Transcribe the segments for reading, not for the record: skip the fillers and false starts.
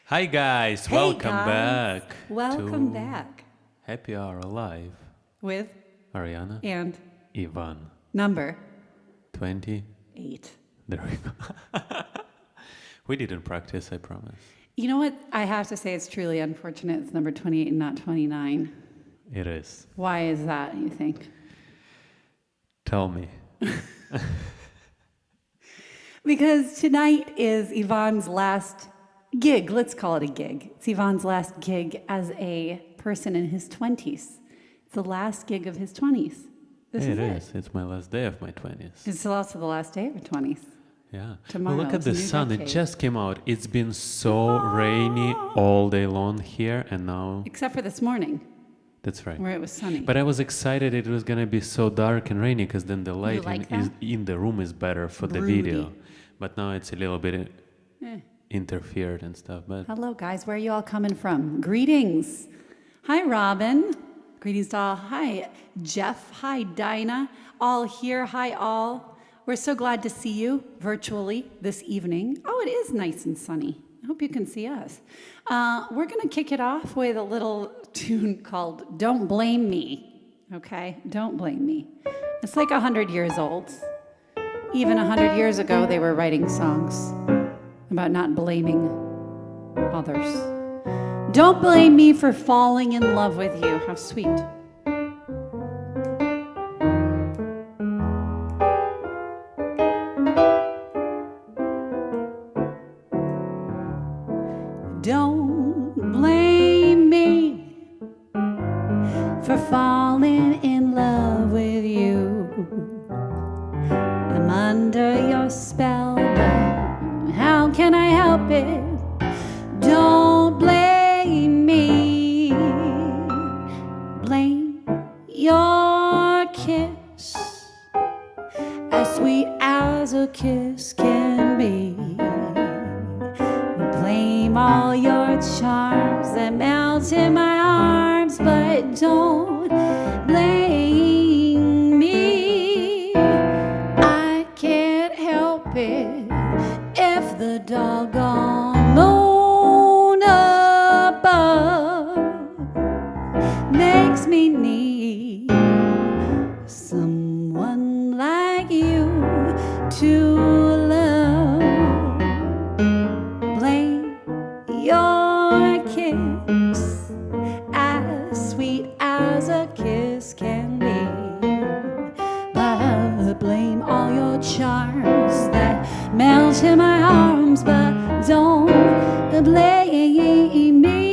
Hi guys, Hey welcome guys. back. Welcome to back Happy Hour Alive. with Ariana, and Ivan, number 20. 8. There we go. We didn't practice, I promise. You know what? I have to say it's truly unfortunate it's number 28 and not 29. It is. Why is that, you think? Tell me. Because tonight is Yvonne's last gig. Let's call it a gig. It's Yvonne's last gig as a person in his 20s. It's the last gig of his 20s. This It is is. It's my last day of my 20s. It's also the last day of her 20s. Yeah. Tomorrow Well, look at is a the new sun. It decade. just came out. It's been so rainy all day long here, and now Except for this morning, that's right. where it was sunny. But I was excited it was gonna be so dark and rainy because then the light like in the room is better for the Broody. video. But now it's a little bit Eh. interfered and stuff. But Hello, guys. Where are you all coming from? Greetings. Hi, Robin. Greetings to all. Hi, Jeff. Hi, Dinah. All here. Hi, all. We're so glad to see you virtually this evening. Oh, it is nice and sunny. I hope you can see us. We're going to kick it off with a little tune called Don't Blame Me. Okay? Don't blame me. It's like 100 years old. Even 100 years ago, they were writing songs about not blaming others. Don't blame me for falling in love with you. How sweet. Don't blame me for falling in love with you. I'm under your spell, but how can I help it? blame all your charms that melt in my arms, but don't blame me. I can't help it if the doggone moon above makes me need someone like you to love. Blame your kiss, as sweet as a kiss can be, but blame all your charms that melt in my arms, but don't blame me.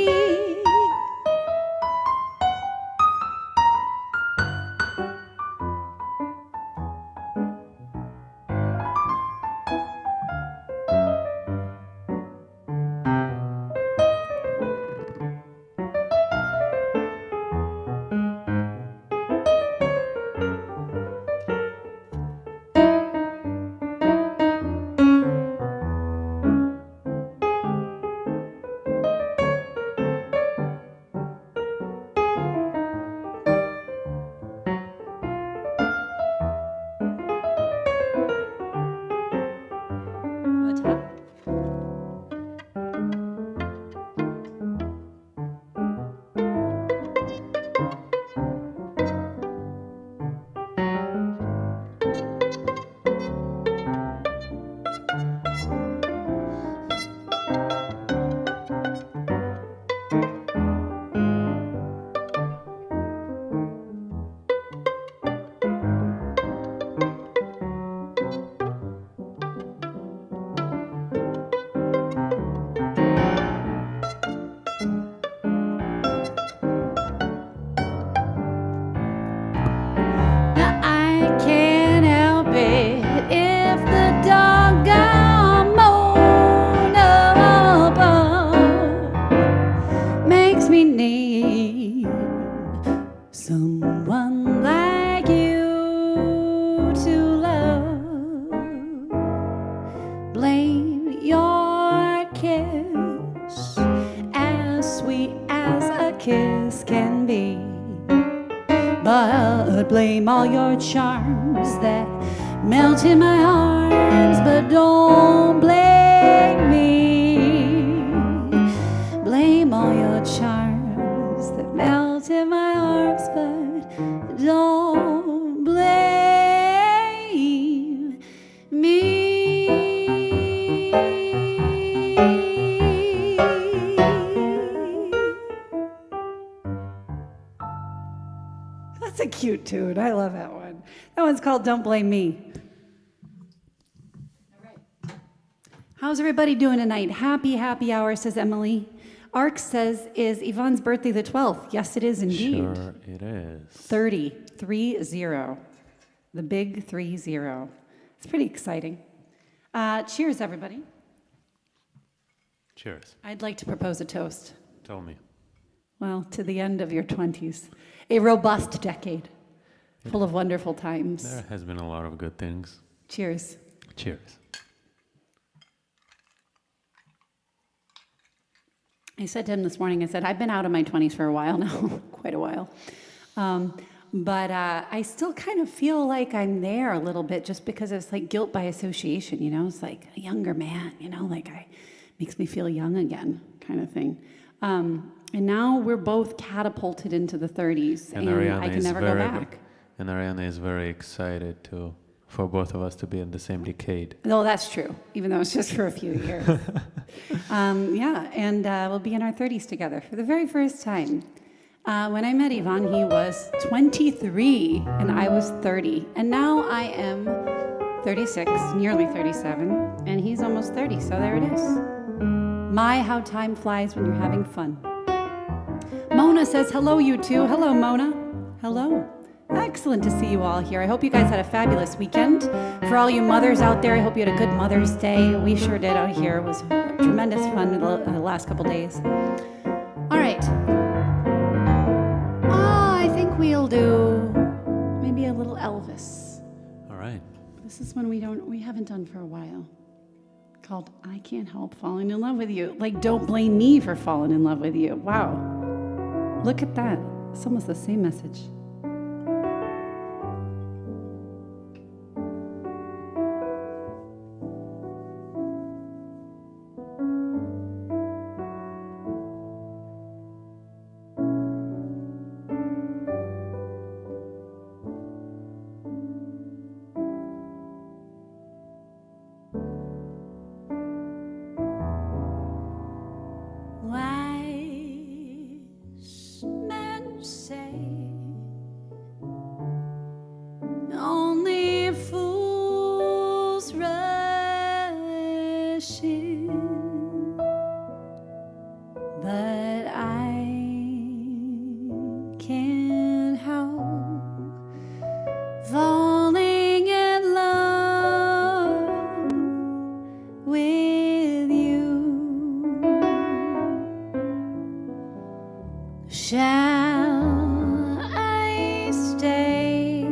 Someone like you to love. Blame your kiss, as sweet as a kiss can be, but blame all your charms that melt in my arms, but don't blame me. Blame all your charms that melt in my arms, but don't blame me. That's a cute tune. I love that one. That one's called Don't Blame Me. All right. How's everybody doing tonight? Happy hour, says Emily. Ark says, is Yvonne's birthday the 12th? Yes, it is indeed. Sure it is. 30. The big 30. It's pretty exciting. Cheers, everybody. Cheers. I'd like to propose a toast. Tell me. Well, to the end of your 20s. A robust decade, full of wonderful times. There has been a lot of good things. Cheers. Cheers. I said to him this morning, I said, I've been out of my 20s for a while now, quite a while. But I still kind of feel like I'm there a little bit just because it's like guilt by association, you know? It's like a younger man, you know, like makes me feel young again kind of thing. And now we're both catapulted into the 30s, and I can never go back. And Arjana is very excited for both of us to be in the same decade. No, that's true, even though it's just for a few years. Yeah, and we'll be in our 30s together for the very first time. When I met Yvonne, he was 23, and I was 30. And now I am 36, nearly 37, and he's almost 30, so there it is. My, how time flies when you're having fun. Mona says, hello, you two. Hello, Mona. Hello. Excellent to see you all here. I hope you guys had a fabulous weekend. For all you mothers out there, I hope you had a good Mother's Day. We sure did out here. It was tremendous fun the last couple days. All right. I think we'll do maybe a little Elvis. All right. This is one we haven't done for a while. called I Can't Help Falling in Love with You. Like, don't blame me for falling in love with you. Wow. Look at that. It's almost the same message. Wise men say only fools rush in, but I can't help falling in love with you. Shall I stay?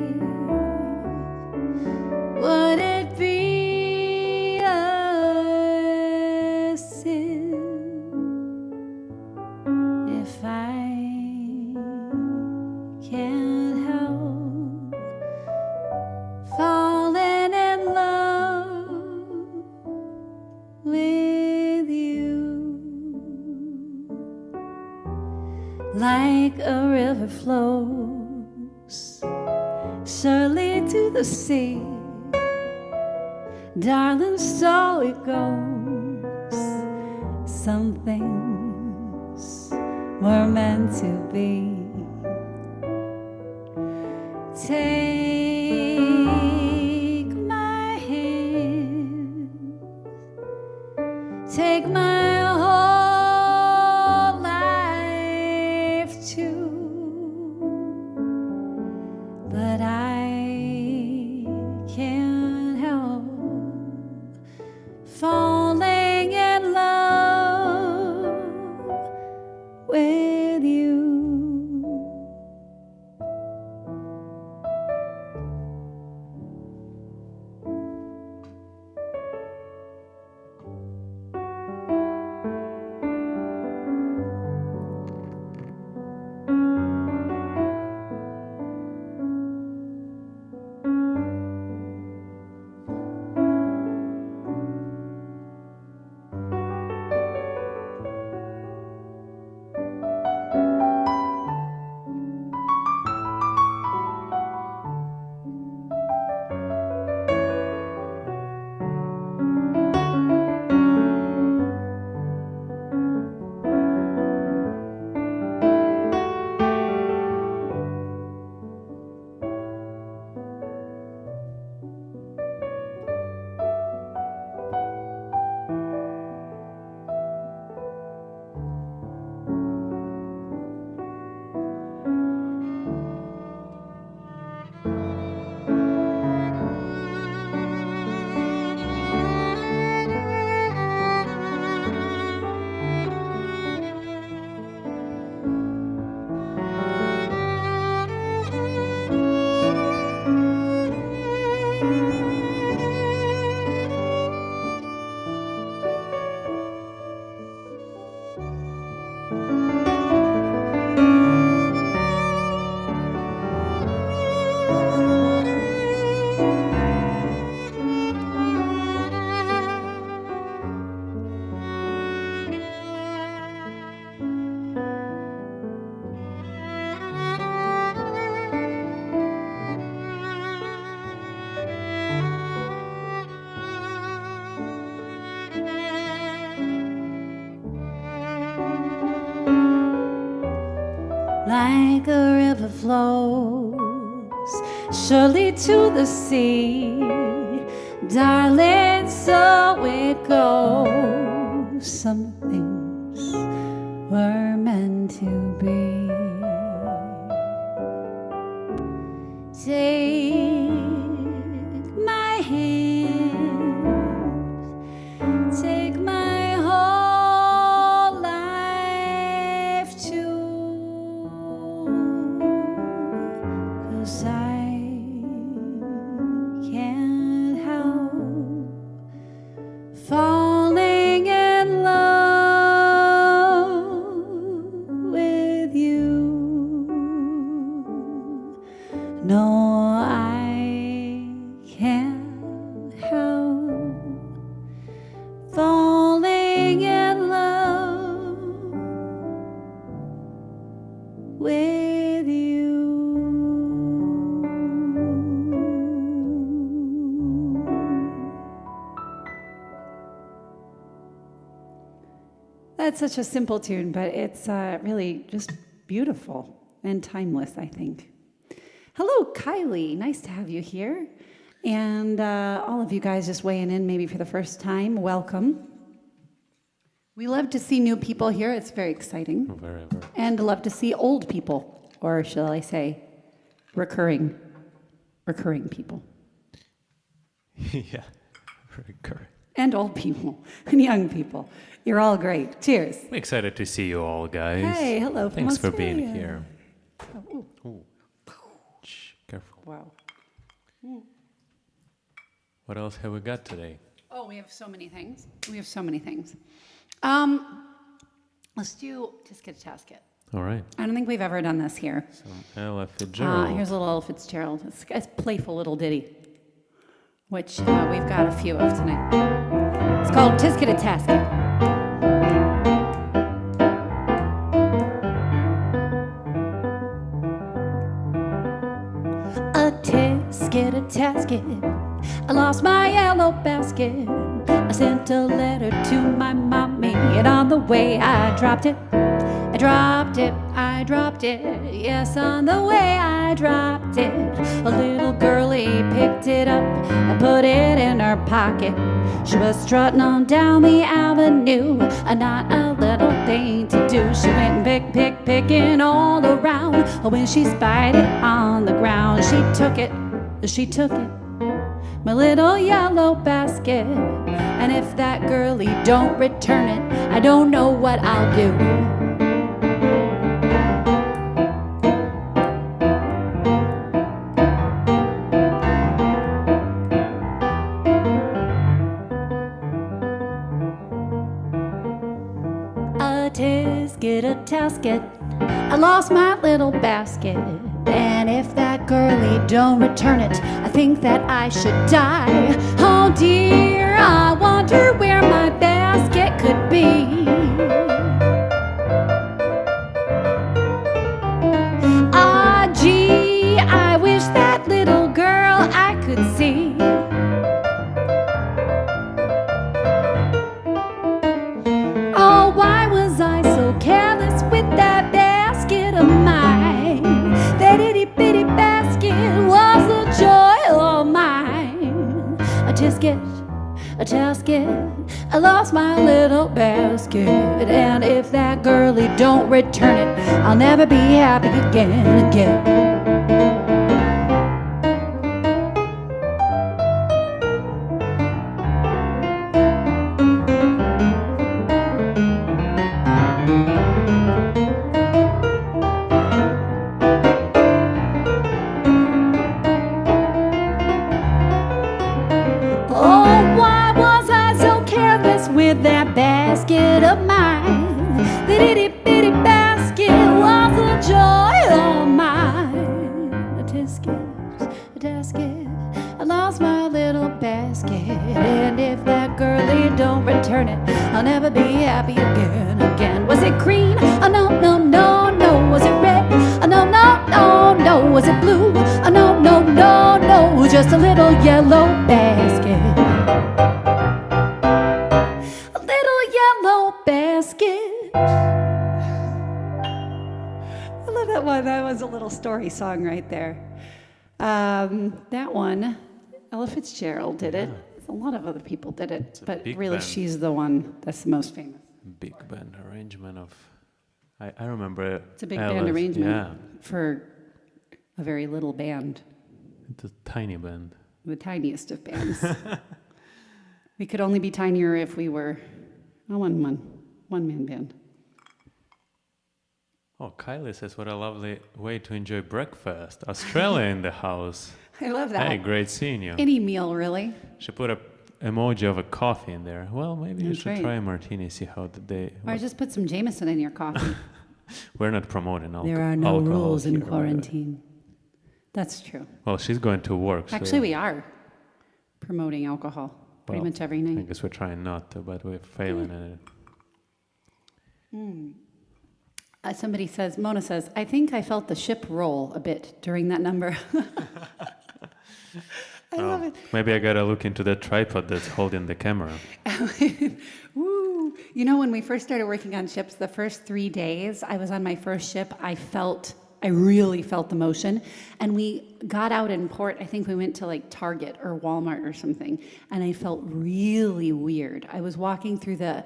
Would it be a sin if I can't help falling in love with you? Like a river flows surely to the sea, darling, so it goes. Some things were meant to be. Take my hand, take my whole life too, but I can't help falling in love with you. Like a river flows surely to the sea, darling, so it goes. Some things were meant to be. Take my hand, take my whole life too, 'cause I can't help falling That's such a simple tune, but it's really just beautiful and timeless, I think. Hello, Kylie. Nice to have you here. And all of you guys just weighing in maybe for the first time, welcome. We love to see new people here. It's very exciting. Very, very. And love to see old people, or shall I say, recurring people. Yeah, recurring. And old people, and young people. You're all great. Cheers. I'm excited to see you all, guys. Hey, hello from Thanks for Australia. being here. Oh, Ooh. Shh, careful. wow. What else have we got today? Oh, we have so many things. Let's do Tisket Tasket. All right. I don't think we've ever done this here. Some Ella Fitzgerald. Here's a little Ella Fitzgerald. It's a playful little ditty, which we've got a few of tonight. It's called Tisket Tasket. A tisket, a tasket. I lost my yellow basket. I sent a letter to my mommy, and on the way I dropped it. I dropped it. Yes, on the way I dropped it. A little girlie picked it up and put it in her pocket. She was strutting on down the avenue, not a little thing to do. She went picking all around. When she spied it on the ground, she took it, my little yellow basket. And if that girlie don't return it, I don't know what I'll do. A tasket, I lost my little basket. And if that girlie don't return it, I think that I should die. Oh dear, I wonder where my basket could be. Ah gee, I wish that little girl I could see. Oh, why was I so careless with that basket of mine? That itty bitty basket was the joy of mine. A tisket, I lost my little basket. And if that girlie don't return it, I'll never be happy again. With that basket of mine, that itty bitty basket was the joy of mine. A tisket, I lost my little basket. And if that girlie don't return it, I'll never be happy again. Was it green? Oh no. Was it red? Oh no. Was it blue? Oh no. Just a little yellow basket. I love that one. That was a little story song right there. That one, Ella Fitzgerald did it. A lot of other people did it, but really band. she's the one that's the most famous. Big band arrangement of... I remember It's a big Ella's, band arrangement yeah. for a very little band, It's a tiny band. the tiniest of bands. We could only be tinier if we were a one-man band. Oh, Kylie says, what a lovely way to enjoy breakfast. Australia in the house. I love that. Hey, great seeing you. Any meal, really. She put a emoji of a coffee in there. Well, maybe you That's should right. try a martini, see how the day... Or just put some Jameson in your coffee. We're not promoting alcohol. There are no rules in here, by the way. quarantine. That's true. Well, she's going to work. Actually, so we are promoting alcohol pretty well, much every I night. guess we're trying not to, but we're failing at it. Somebody says, Mona says, I think I felt the ship roll a bit during that number. I love it. Maybe I gotta look into that tripod that's holding the camera. Woo! You know, when we first started working on ships, the first 3 days I was on my first ship, I really felt the motion. And we got out in port, I think we went to like Target or Walmart or something, and I felt really weird. I was walking through the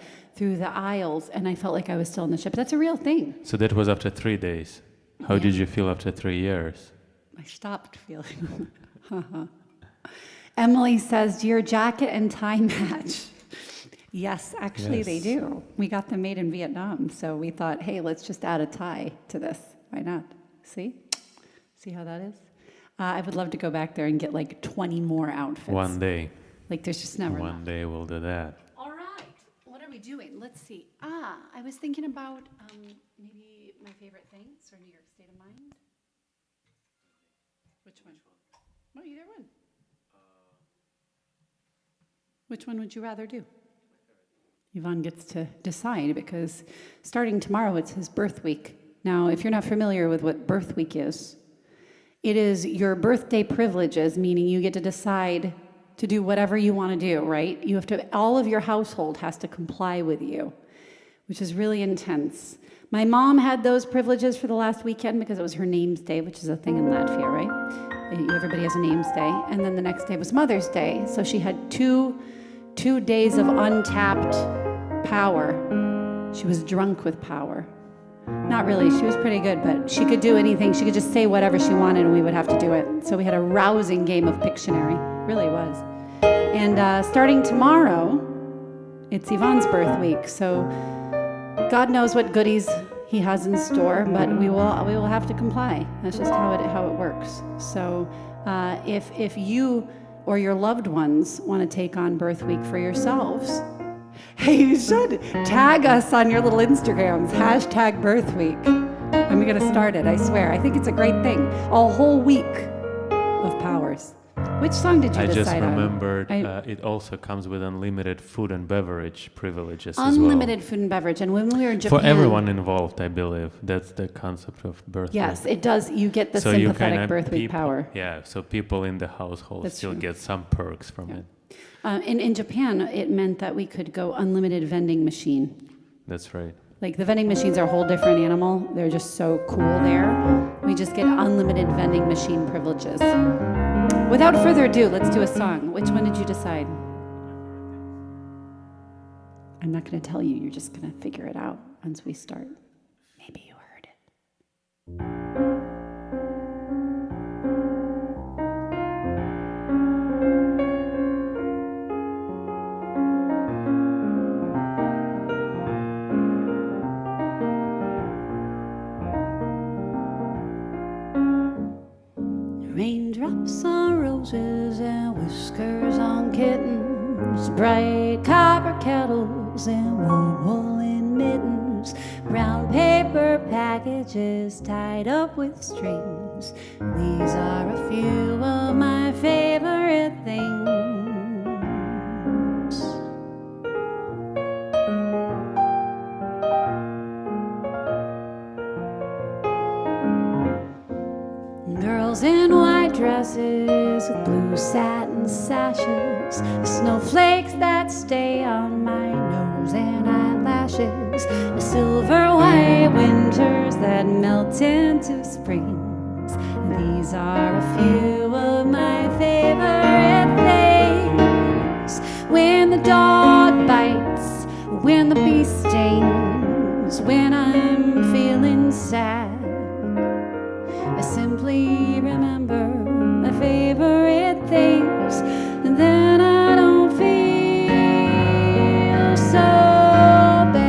aisles and I felt like I was still in the ship. That's a real thing. So that was after 3 days. How Yeah. did you feel after 3 years? I stopped feeling. Emily says, "Do your jacket and tie match?" Yes, actually they Yes. do. We got them made in Vietnam, so we thought, hey, let's just add a tie to this. Why not? See? See how that is? I would love to go back there and get like 20 more outfits. One day. Like there's just never enough. One day we'll do that. All right. What are we doing? Let's see. I was thinking about maybe my favorite things or New York State of Mind. Which one? Oh, either one. Which one would you rather do? Yvonne gets to decide because starting tomorrow, it's his birth week. Now, if you're not familiar with what birth week is, it is your birthday privileges, meaning you get to decide to do whatever you want to do, right? You have to, all of your household has to comply with you, which is really intense. My mom had those privileges for the last weekend because it was her name's day, which is a thing in Latvia, right? Everybody has a name's day. And then the next day was Mother's Day. So she had two days of untapped power. She was drunk with power. Not really, she was pretty good, but she could do anything. She could just say whatever she wanted and we would have to do it. So we had a rousing game of Pictionary, really was. And starting tomorrow, it's Yvonne's birth week. So God knows what goodies he has in store, but we will have to comply. That's just how it works. So if you or your loved ones want to take on birth week for yourselves, hey, you should tag us on your little Instagrams, hashtag birth week. I'm going to start it, I swear. I think it's a great thing. A whole week of powers. Which song did you I decide just on? remembered it also comes with unlimited food and beverage privileges Unlimited as well. food and beverage. And when we were in Japan... For everyone involved, I believe. That's the concept of birth Yes, week. it does. You get the So you sympathetic kinda birth week power. Yeah, so people in the household That's still true. get some perks from it. In Japan, it meant that we could go unlimited vending machine. That's right. Like the vending machines are a whole different animal. They're just so cool there. We just get unlimited vending machine privileges. Without further ado, let's do a song. Which one did you decide? I'm not going to tell you. You're just going to figure it out once we start. Maybe you heard it. Raindrops on roses and whiskers on kittens, bright copper kettles and warm woolen mittens, brown paper packages tied up with strings. These are a few of my favorite things. Girls in white dresses with blue satin sashes, snowflakes that stay on my nose and eyelashes, silver white winters that melt into springs. These are a few of my favorite things. When the dog bites, when the bee stings, when I'm feeling sad, I simply remember my favorite things, and then I don't feel so bad.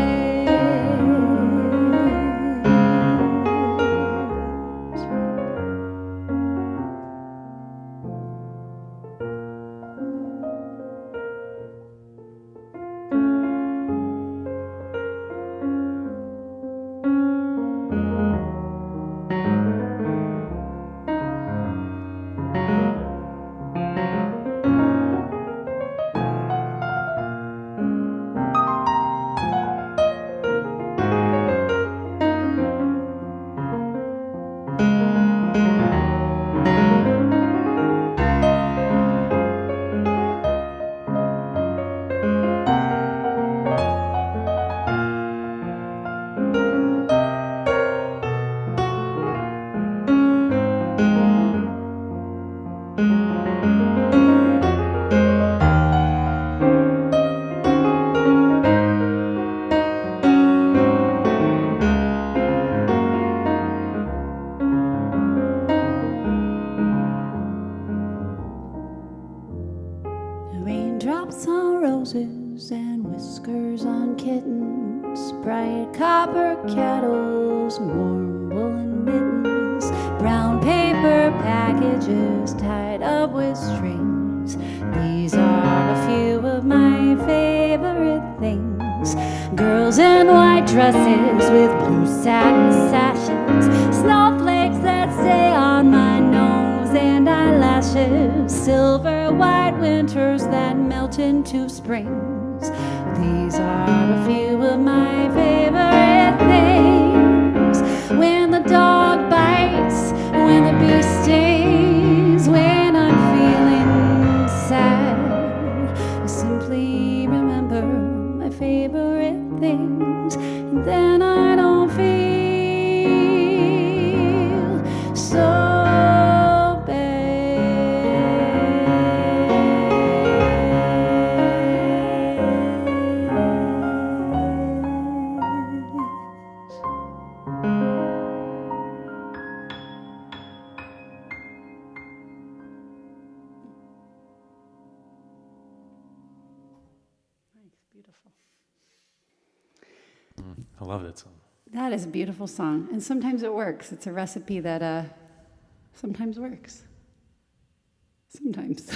copper kettles, warm woolen mittens, brown paper packages tied up with strings. These are a few of my favorite things. Girls in white dresses with blue satin sashes, snowflakes that stay on my nose and eyelashes, silver white winters that melt into springs. These are a few of my favorite things. When the dog bites, when the bee stings, when I'm feeling sad, I simply remember my favorite things, and then I don't feel so beautiful. I love that song. That is a beautiful song, and sometimes it works. It's a recipe that sometimes works. Sometimes.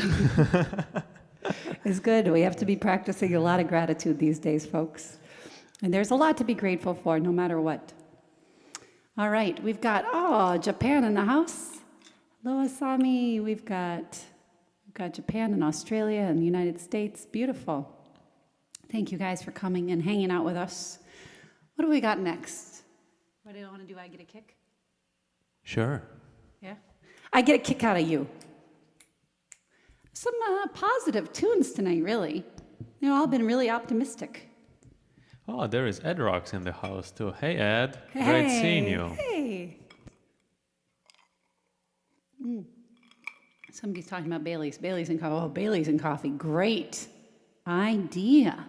It's good. We have to be practicing a lot of gratitude these days, folks. And there's a lot to be grateful for, no matter what. All right, we've got, Japan in the house. Hello, Asami. We've got Japan and Australia and the United States. Beautiful. Thank you guys for coming and hanging out with us. What do we got next? What do you want to do? I get a kick? Sure. Yeah? I get a kick out of you. Some positive tunes tonight, really. You know, I've been really optimistic. Oh, there is Ed Rocks in the house too. Hey, Ed. Great seeing you. Hey. Somebody's talking about Bailey's. Bailey's and coffee. Oh, Bailey's and coffee. Great idea.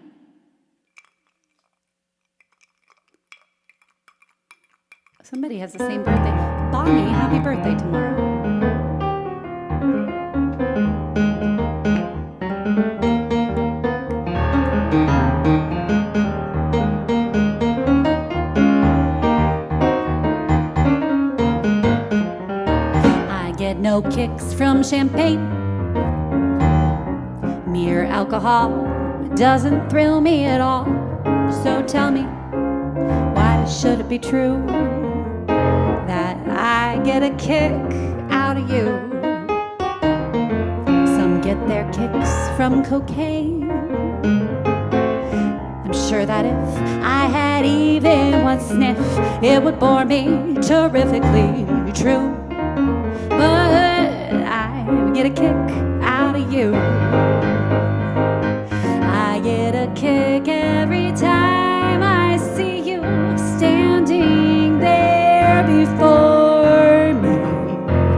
Somebody has the same birthday. Bonnie, happy birthday tomorrow. I get no kicks from champagne. Mere alcohol doesn't thrill me at all. So tell me, why should it be true that I get a kick out of you? Some get their kicks from cocaine. I'm sure that if I had even one sniff, it would bore me terrifically true. But I get a kick out of you. I get a kick every time I see you standing there before me.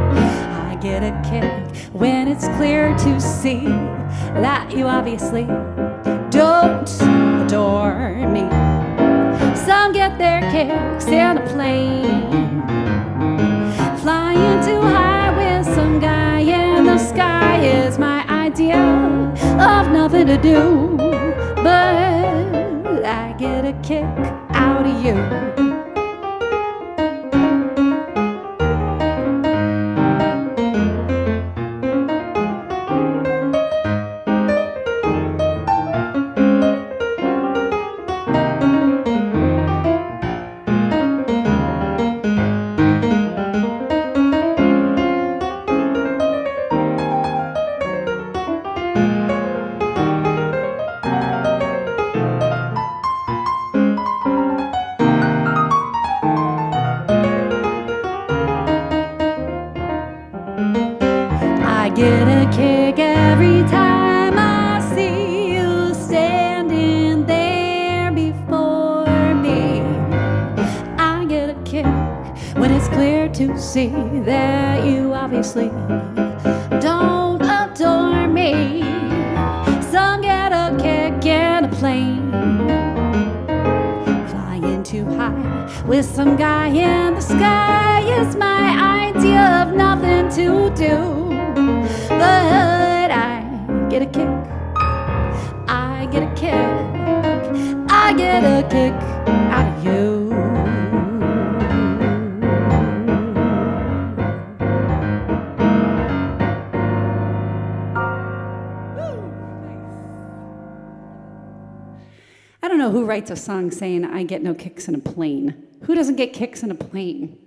I get a kick when it's clear to see that you obviously don't adore me. Some get their kicks in a plane, flying too high with some guy in the sky is my idea of nothing to do. But I get a kick out of you. I get a kick every time I see you standing there before me. I get a kick when it's clear to see that you obviously don't adore me. Some get a kick in a plane, flying too high with some guy in the sky is my idea of nothing to do. But I get a kick, I get a kick, I get a kick out of you. writes a song saying, I get no kicks in a plane? Who doesn't get kicks in a plane?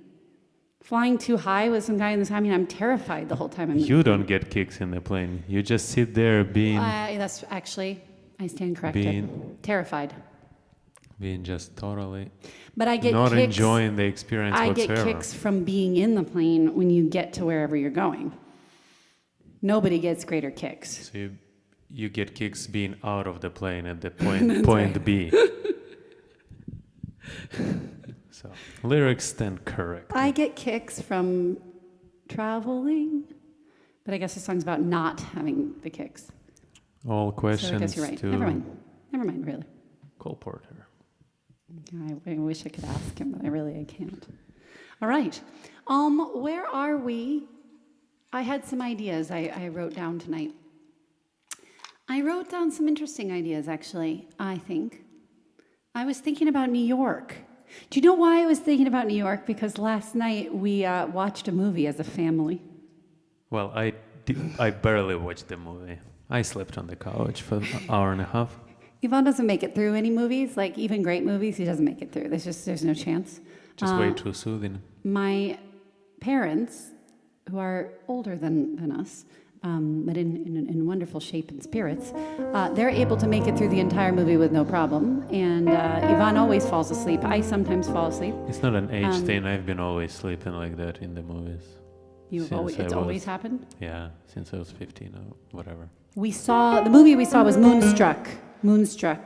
Flying too high with some guy in this. I mean, I'm terrified the whole time. You don't get kicks in the plane. You just sit there being... That's actually, I stand corrected. Terrified. Being just totally... But I get not kicks, enjoying the experience whatsoever. I get kicks from being in the plane when you get to wherever you're going. Nobody gets greater kicks. So you get kicks being out of the plane at the point B. So lyrics stand correct. I get kicks from traveling, but I guess the song's about not having the kicks. All questions So I guess you're right. to Never mind, really. Cole Porter. I wish I could ask him, but I can't. All right. Where are we? I had some ideas I wrote down tonight. I wrote down some interesting ideas, actually, I think. I was thinking about New York. Do you know why I was thinking about New York? Because last night we watched a movie as a family. Well, I barely watched the movie. I slept on the couch for an hour and a half. Yvonne doesn't make it through any movies, like even great movies, he doesn't make it through. There's no chance. Just way too soothing. My parents, who are older than us, but in wonderful shape and spirits, they're able to make it through the entire movie with no problem. And Yvonne always falls asleep. I sometimes fall asleep. It's not an age thing. I've been always sleeping like that in the movies. It's always happened? Yeah, since I was 15 or whatever. The movie we saw was Moonstruck.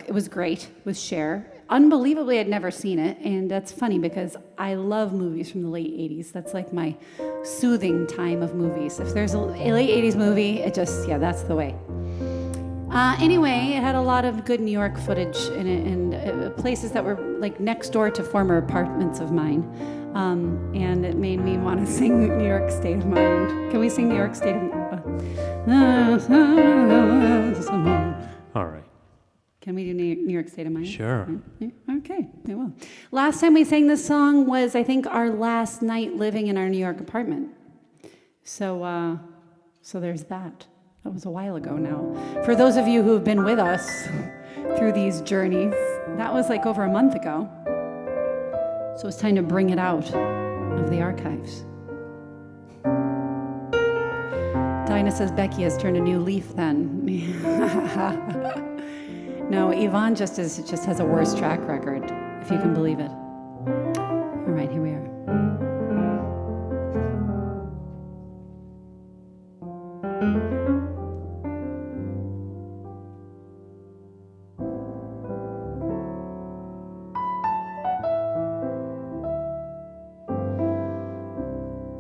It was great with Cher. Unbelievably, I'd never seen it, and that's funny because I love movies from the late 80s. That's like my soothing time of movies. If there's a late 80s movie, that's the way. Anyway, it had a lot of good New York footage in it, and places that were like next door to former apartments of mine. And it made me want to sing New York State of Mind. Can we sing New York State of Mind? All right. Can we do New York State of Mind? Sure. Okay, I will. Last time we sang this song was, I think, our last night living in our New York apartment. So there's that. That was a while ago now. For those of you who have been with us through these journeys, that was like over a month ago. So it's time to bring it out of the archives. Dinah says Becky has turned a new leaf then. No, Yvonne just has a worse track record, if you can believe it. All right, here we are.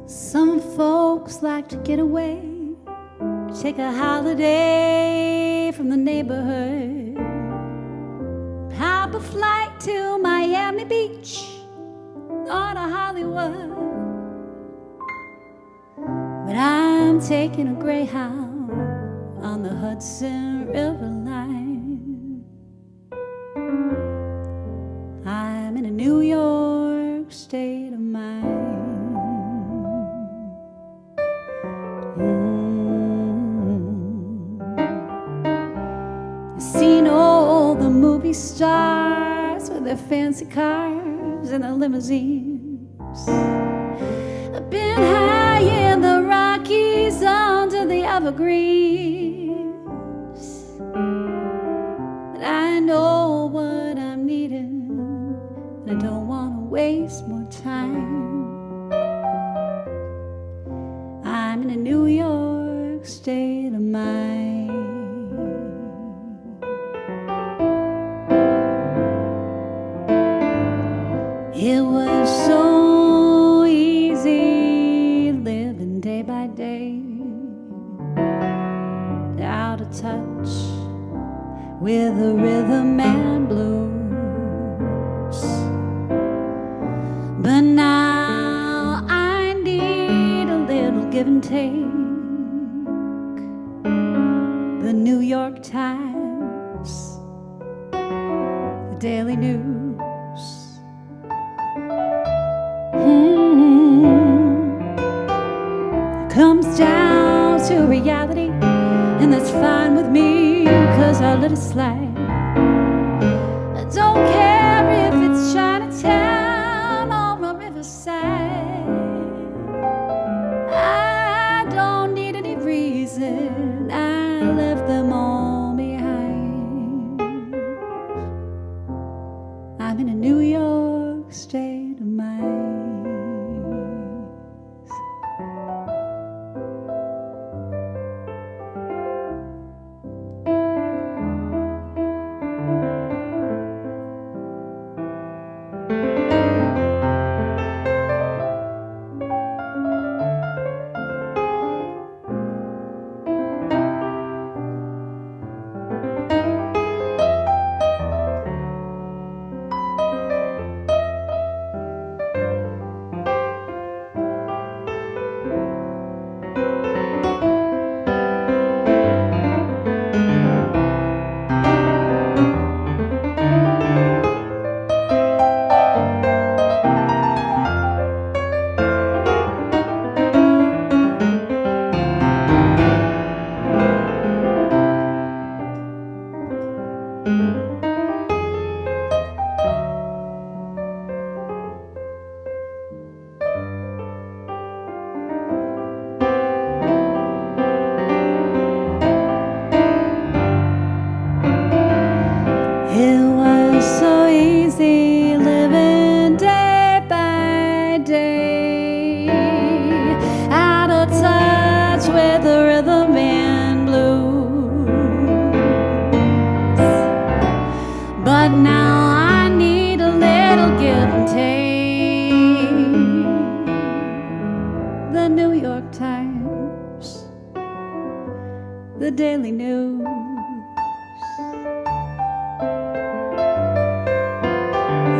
Some folks like to get away, take a holiday from the neighborhood. Hop a flight to Miami Beach or to Hollywood. But I'm taking a Greyhound on the Hudson River line. I'm in a New York state of mind. Seen all the movie stars with their fancy cars and their limousines. I've been high in the Rockies under the evergreens. But I know what I'm needing, and I don't want to waste more time. I'm in a New York state of mind. It was so easy living day by day, out of touch with the rhythm and blues. But now I need a little give and take. The New York Times, the Daily News. Comes down to reality, and that's fine with me, 'cause I let it slide. I don't the daily news.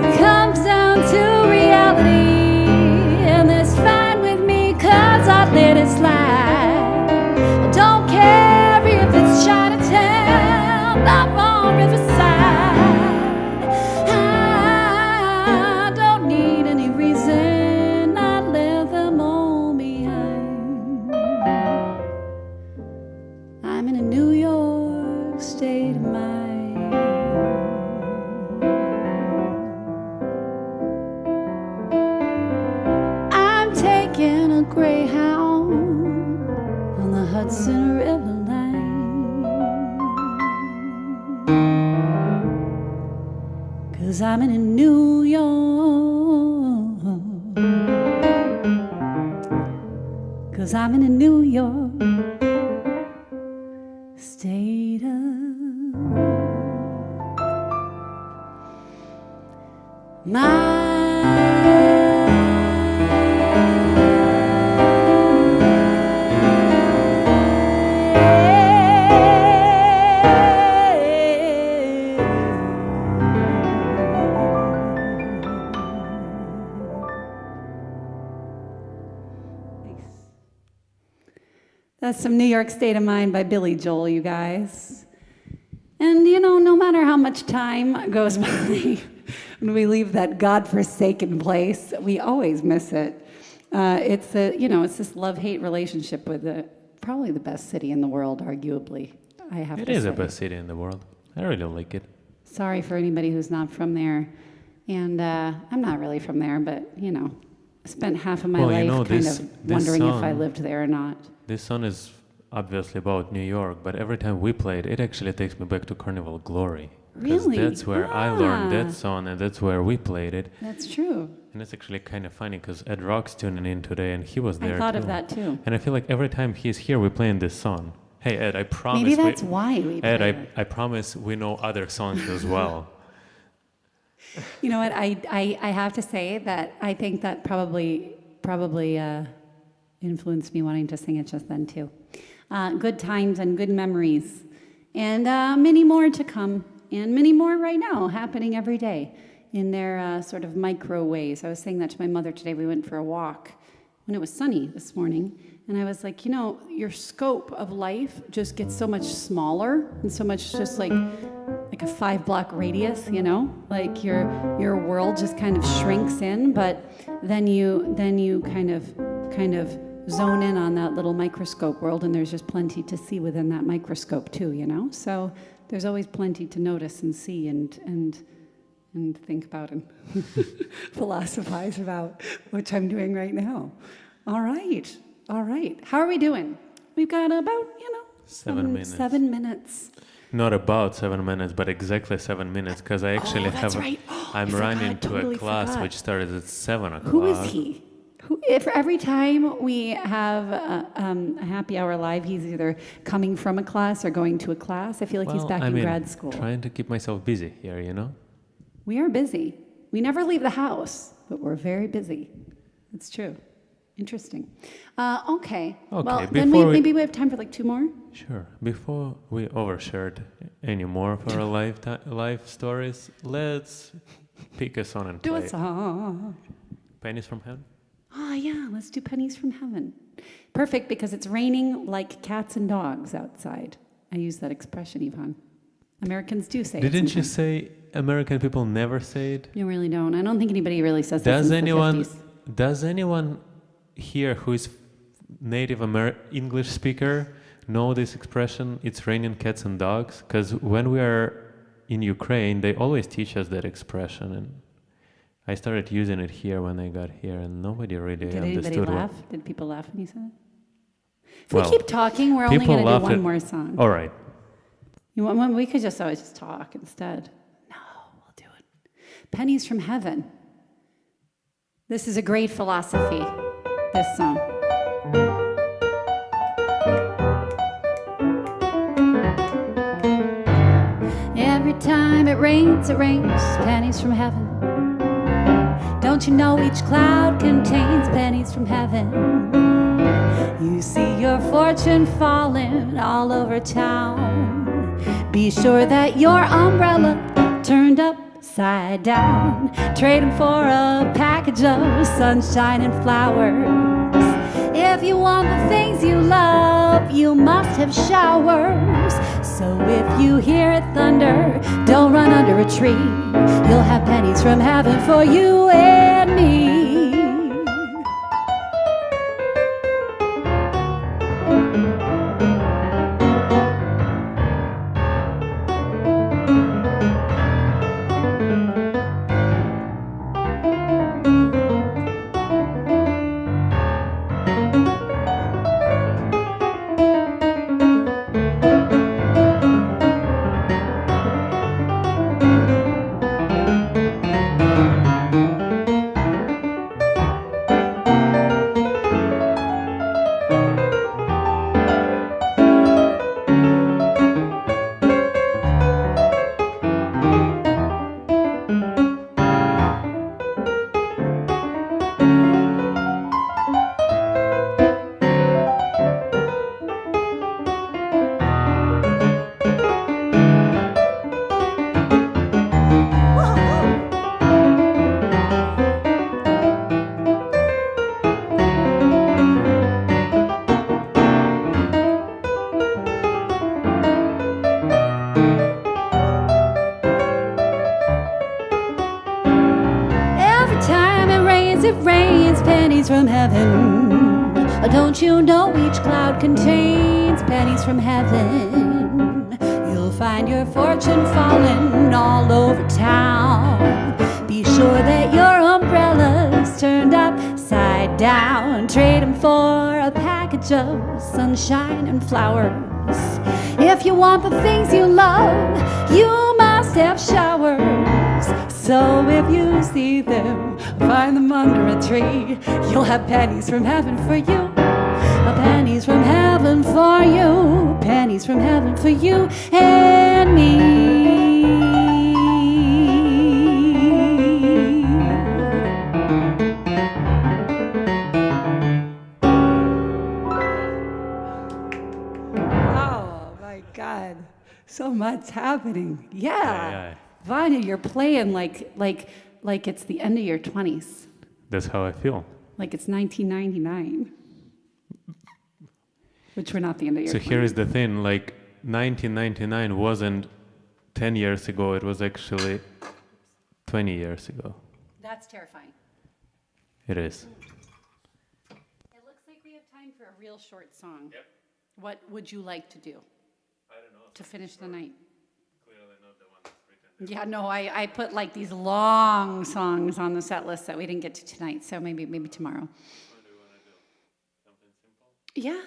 It comes down to reality, and that's fine with me, 'cause I'd let it slide. I don't care if it's Chinatown, not on Riverside. I don't need any reason, I left them all behind. I'm in a New York state of mind. I'm taking a Greyhound on the Hudson River line, 'cause I'm in a New York, 'cause I'm in a New York state of That's some New York State of Mind by Billy Joel, you guys. And you know, no matter how much time goes by when we leave that godforsaken place, we always miss it. It's this love-hate relationship with probably the best city in the world, arguably. I have to say. It is the best city in the world. I really like it. Sorry for anybody who's not from there. And I'm not really from there, but, I spent half of my life wondering if I lived there or not. This song is obviously about New York, but every time we play it, it actually takes me back to Carnival Glory. Really? That's where I learned that song, and that's where we played it. That's true. And it's actually kind of funny, because Ed Rock's tuning in today, and he was there I thought too. of that too. And I feel like every time he's here, we're playing this song. Hey, Ed, I promise. Maybe that's why we play Ed, it. I promise we know other songs as well. You know what? I have to say that I think that probably influenced me wanting to sing it just then too. Good times and good memories, and many more to come, and many more right now happening every day in their sort of micro ways. I was saying that to my mother today. We went for a walk when it was sunny this morning, and I was like, your scope of life just gets so much smaller and so much just like a 5-block radius, like your world just kind of shrinks in, but then you kind of zone in on that little microscope world, and there's just plenty to see within that microscope too, So there's always plenty to notice and see and think about and philosophize about, which I'm doing right now. All right. How are we doing? We've got about, 7 minutes. 7 minutes. Not about 7 minutes, but exactly 7 minutes, because I actually I'm running to a class which started at 7 o'clock. Who is he? If every time we have a happy hour live, he's either coming from a class or going to a class. I feel like he's back in grad school. Trying to keep myself busy here, We are busy. We never leave the house, but we're very busy. It's true. Interesting. Okay. Well, then maybe we have time for like 2 more. Sure. Before we overshared any more of our life stories, let's pick a song and play. Do a song. Pennies from Heaven? Oh, yeah. Let's do Pennies from Heaven. Perfect, because it's raining like cats and dogs outside. I use that expression, Yvonne. Americans do say it. Didn't you say American people never say it? You really don't. I don't think anybody really says that since the 50s. Does anyone here who is native English speaker know this expression, it's raining cats and dogs? Because when we are in Ukraine, they always teach us that expression, and I started using it here when I got here, and nobody really understood. Did anybody laugh? Did people laugh when you said it? If we keep talking, we're only going to do one more song. All right. We could just always just talk instead. No, we'll do it. Pennies from Heaven. This is a great philosophy, this song. Every time it rains, pennies from heaven. Don't you know each cloud contains pennies from heaven? You see your fortune falling all over town. Be sure that your umbrella turned upside down. Trade 'em for a package of sunshine and flowers. If you want the things you love, you must have showers. So if you hear thunder, don't run under a tree. You'll have pennies from heaven for you and me. It rains pennies from heaven. Don't you know each cloud contains pennies from heaven? You'll find your fortune falling all over town. Be sure that your umbrella's turned upside down. Trade 'em for a package of sunshine and flowers. If you want the things you love, you must have showers. So if you see them, find them under a tree. You'll have pennies from heaven for you. Pennies from heaven for you. Pennies from heaven for you and me. Oh my God. So much happening. Yeah. Vanya, you're playing like it's the end of your 20s. That's how I feel. Like it's 1999. Which we're not the end of your 20s. So here is the thing, like 1999 wasn't 10 years ago, it was actually 20 years ago. That's terrifying. It is. It looks like we have time for a real short song. Yep. What would you like to do? I don't know. To finish the night? Clearly not the one that's written. Yeah, no, I put like these long songs on the set list that we didn't get to tonight, so maybe tomorrow. What do you want to do? Something simple? Yeah.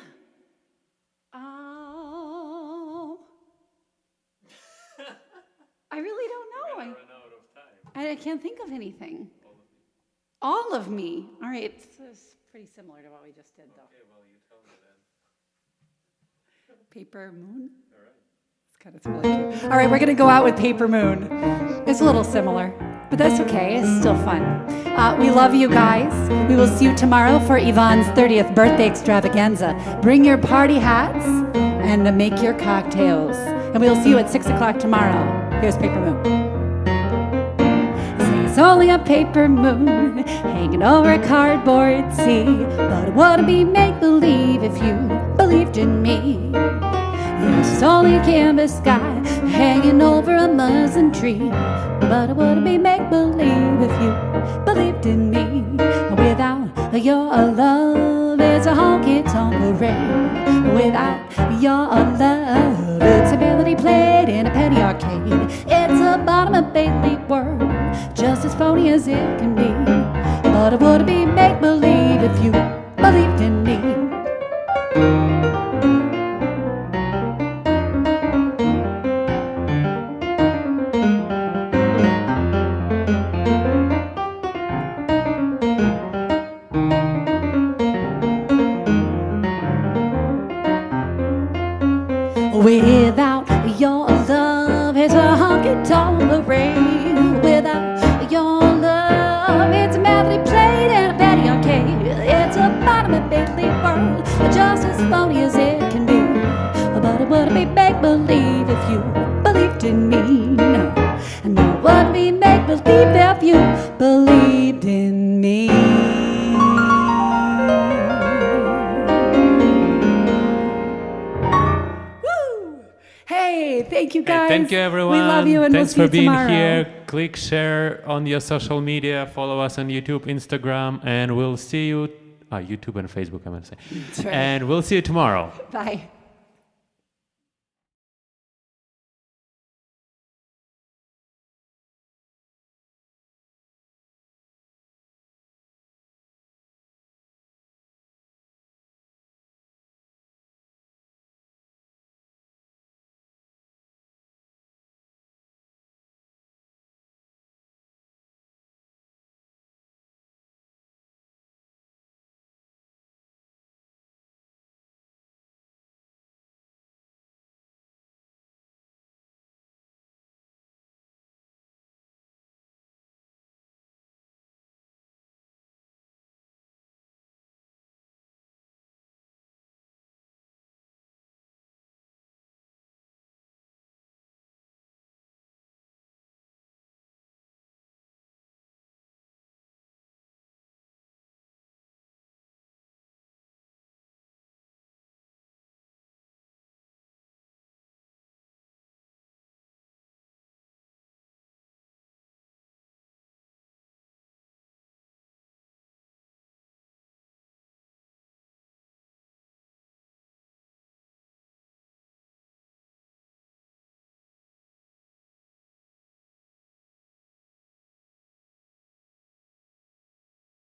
I really don't know. We're gonna run out of time. I can't think of anything. All of me. All right, it's pretty similar to what we just did, though. Okay, well, you tell me then. Paper Moon? All right. It's really cute. All right, we're going to go out with Paper Moon. It's a little similar, but that's okay. It's still fun. We love you guys. We will see you tomorrow for Yvonne's 30th birthday extravaganza. Bring your party hats and make your cocktails. And we will see you at 6 o'clock tomorrow. Here's Paper Moon. It's only a paper moon hanging over a cardboard sea, but it wouldn't be make-believe if you believed in me. Yes, it's only a canvas sky hanging over a muslin tree, but it wouldn't be make-believe if you believed in me. Without your love, it's a honky-tonk parade. Without your love, it's a melody played in a penny arcade. It's a bottom of Bailey world, just as phony as it can be, but it wouldn't be make-believe if you believed in me. Without your love, it's a honky-tonk parade. Without your love, it's a melody played in a petty arcade. It's a bottom of Bailey phony as it can be. But it would be make-believe if you believed in me. No. And it would be make-believe if you believed in me. Woo! Hey, thank you guys. Thank you, everyone. We love you, and Thanks we'll for see you being tomorrow. here. Click share on your social media. Follow us on YouTube, Instagram, and we'll see you. YouTube and Facebook, I'm going to say. That's right. And we'll see you tomorrow. Bye.